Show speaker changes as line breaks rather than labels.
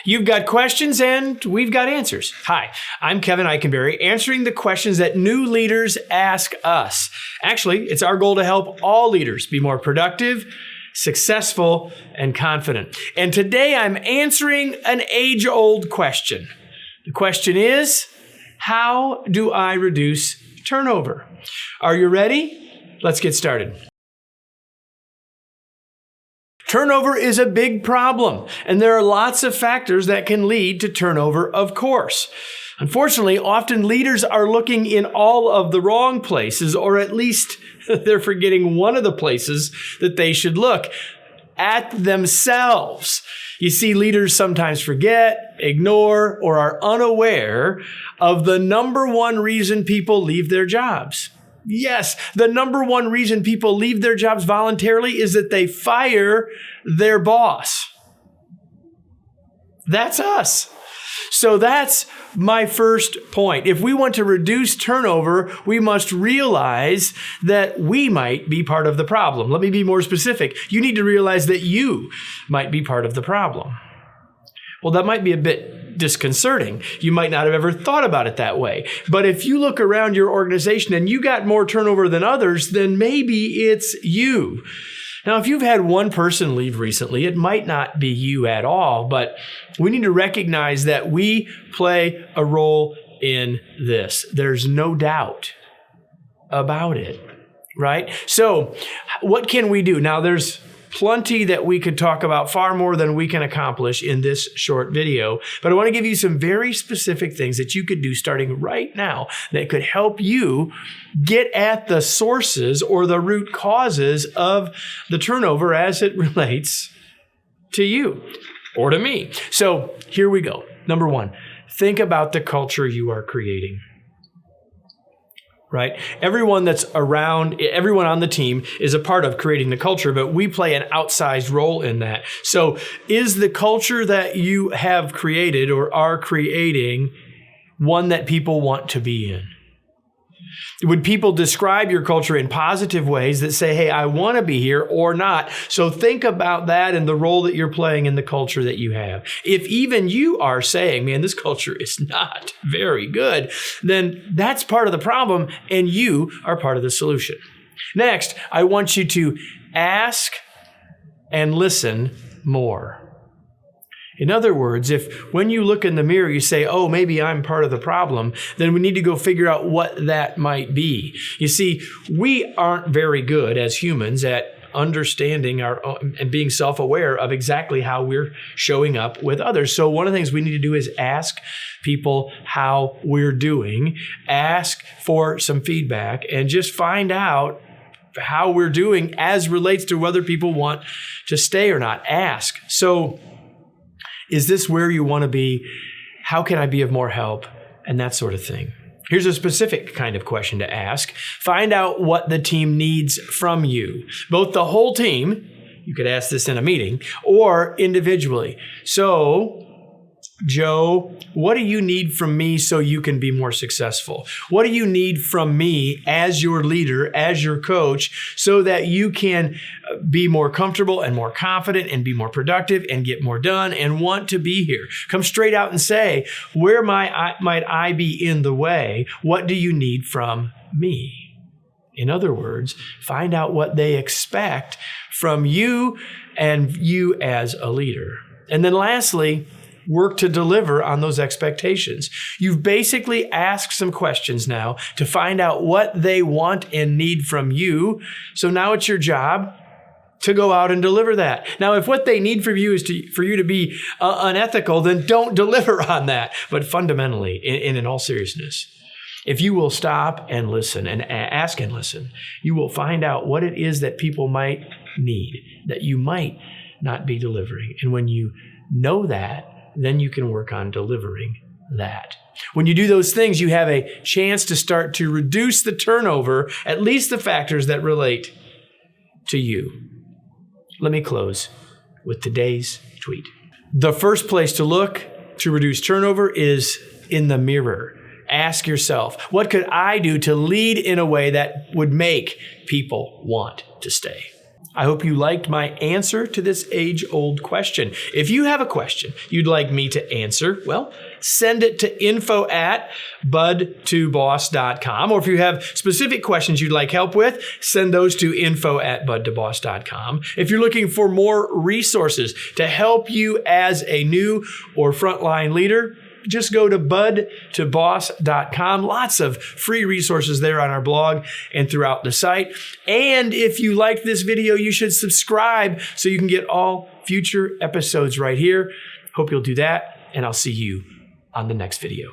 You've got questions and we've got answers. Hi, I'm Kevin Eikenberry, answering the questions that new leaders ask us. Actually, it's our goal to help all leaders be more productive, successful, and confident. And today I'm answering an age-old question. The question is, how do I reduce turnover? Are you ready? Let's get started. Turnover is a big problem, and there are lots of factors that can lead to turnover, of course. Unfortunately, often leaders are looking in all of the wrong places, or at least they're forgetting one of the places that they should look at: themselves. You see, leaders sometimes forget, ignore, or are unaware of the number one reason people leave their jobs. Yes, the number one reason people leave their jobs voluntarily is that they fire their boss. That's us. So that's my first point. If we want to reduce turnover, we must realize that we might be part of the problem. Let me be more specific. You need to realize that you might be part of the problem. Well, that might be a bit disconcerting. You might not have ever thought about it that way. But if you look around your organization and you got more turnover than others, then maybe it's you. Now, if you've had one person leave recently, it might not be you at all, but we need to recognize that we play a role in this. There's no doubt about it, right? So what can we do? Now, there's plenty that we could talk about, far more than we can accomplish in this short video. But I want to give you some very specific things that you could do starting right now that could help you get at the sources or the root causes of the turnover as it relates to you or to me. So here we go. Number one, think about the culture you are creating. Right? Everyone that's around, everyone on the team is a part of creating the culture, but we play an outsized role in that. So is the culture that you have created or are creating one that people want to be in? Would people describe your culture in positive ways that say, hey, I want to be here, or not? So think about that and the role that you're playing in the culture that you have. If even you are saying, man, this culture is not very good, then that's part of the problem and you are part of the solution. Next, I want you to ask and listen more. In other words, if when you look in the mirror, you say, oh, maybe I'm part of the problem, then we need to go figure out what that might be. You see, we aren't very good as humans at understanding our own, and being self-aware of exactly how we're showing up with others. So one of the things we need to do is ask people how we're doing, ask for some feedback, and just find out how we're doing as relates to whether people want to stay or not. Ask. So, is this where you want to be? How can I be of more help? And that sort of thing. Here's a specific kind of question to ask. Find out what the team needs from you. Both the whole team, you could ask this in a meeting, or individually. So, Joe, what do you need from me so you can be more successful? What do you need from me as your leader, as your coach, so that you can be more comfortable and more confident and be more productive and get more done and want to be here? Come straight out and say, where might I be in the way? What do you need from me? In other words, find out what they expect from you and you as a leader. And then lastly, work to deliver on those expectations. You've basically asked some questions now to find out what they want and need from you. So now it's your job to go out and deliver that. Now, if what they need from you is for you to be unethical, then don't deliver on that. But fundamentally, in all seriousness, if you will stop and listen and ask and listen, you will find out what it is that people might need, that you might not be delivering. And when you know that, then you can work on delivering that. When you do those things, you have a chance to start to reduce the turnover, at least the factors that relate to you. Let me close with today's tweet. The first place to look to reduce turnover is in the mirror. Ask yourself, what could I do to lead in a way that would make people want to stay? I hope you liked my answer to this age-old question. If you have a question you'd like me to answer, well, send it to info@bud2boss.com. Or if you have specific questions you'd like help with, send those to info@bud2boss.com. If you're looking for more resources to help you as a new or frontline leader, just go to bud2boss.com. Lots of free resources there on our blog and throughout the site. And if you liked this video, you should subscribe so you can get all future episodes right here. Hope you'll do that, and I'll see you on the next video.